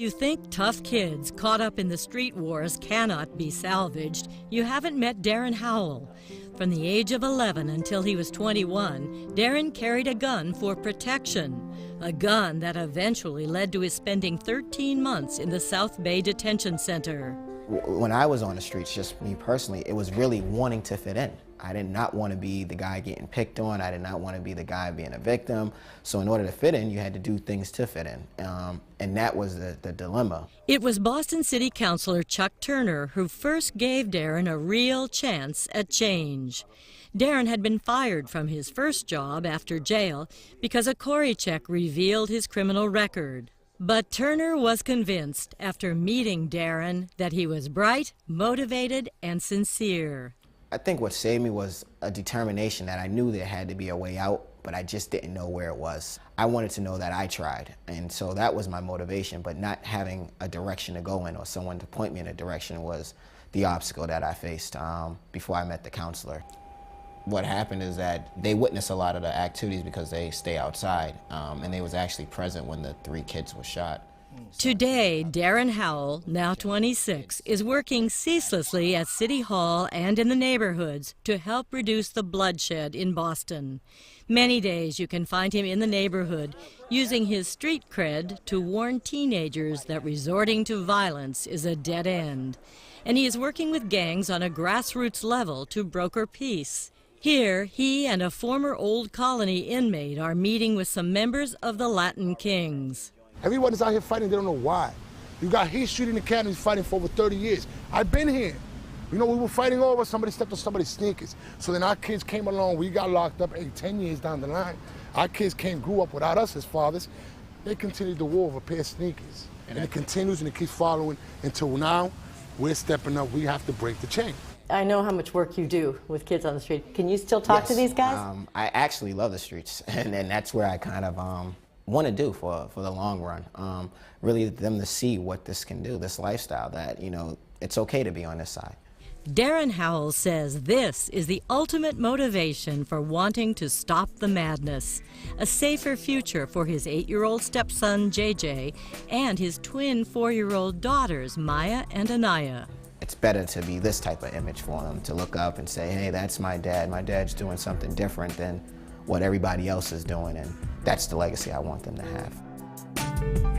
You think tough kids caught up in the street wars cannot be salvaged, you haven't met Darrin Howell. From the age of 11 until he was 21, Darrin carried a gun for protection, a gun that eventually led to his spending 13 months in the South Bay Detention Center. When I was on the streets, just me personally, it was really wanting to fit in. I did not want to be the guy getting picked on. I did not want to be the guy being a victim. So in order to fit in, you had to do things to fit in. And that was the dilemma. It was Boston City Councilor Chuck Turner who first gave Darrin a real chance at change. Darrin had been fired from his first job after jail because a Corey check revealed his criminal record. But Turner was convinced after meeting Darrin that he was bright, motivated, and sincere. I think what saved me was a determination that I knew there had to be a way out, but I just didn't know where it was. I wanted to know that I tried, and so that was my motivation, but not having a direction to go in or someone to point me in a direction was the obstacle that I faced before I met the counselor. What happened is that they witnessed a lot of the activities because they stay outside, and they was actually present when the 3 kids were shot. Today, Darrin Howell, now 26, is working ceaselessly at City Hall and in the neighborhoods to help reduce the bloodshed in Boston. Many days you can find him in the neighborhood using his street cred to warn teenagers that resorting to violence is a dead end. And he is working with gangs on a grassroots level to broker peace. Here, he and a former Old Colony inmate are meeting with some members of the Latin Kings. Everybody's out here fighting, they don't know why. You got Hayes Street in the Academy fighting for over 30 years. I've been here. You know, we were fighting over, somebody stepped on somebody's sneakers. So then our kids came along, we got locked up 10 years down the line. Our kids grew up without us as fathers. They continued the war over a pair of sneakers. And it continues and it keeps following until now, we're stepping up, we have to break the chain. I know how much work you do with kids on the street. Can you still talk to these guys? I actually love the streets, and that's where I kind of want to do for the long run. Really them to see what this can do, this lifestyle, that, you know, it's okay to be on this side. Darrin Howell says this is the ultimate motivation for wanting to stop the madness. A safer future for his 8-year-old stepson, JJ, and his twin 4-year-old daughters, Maya and Anaya. It's better to be this type of image for them, to look up and say, hey, that's my dad. My dad's doing something different than what everybody else is doing, and that's the legacy I want them to have.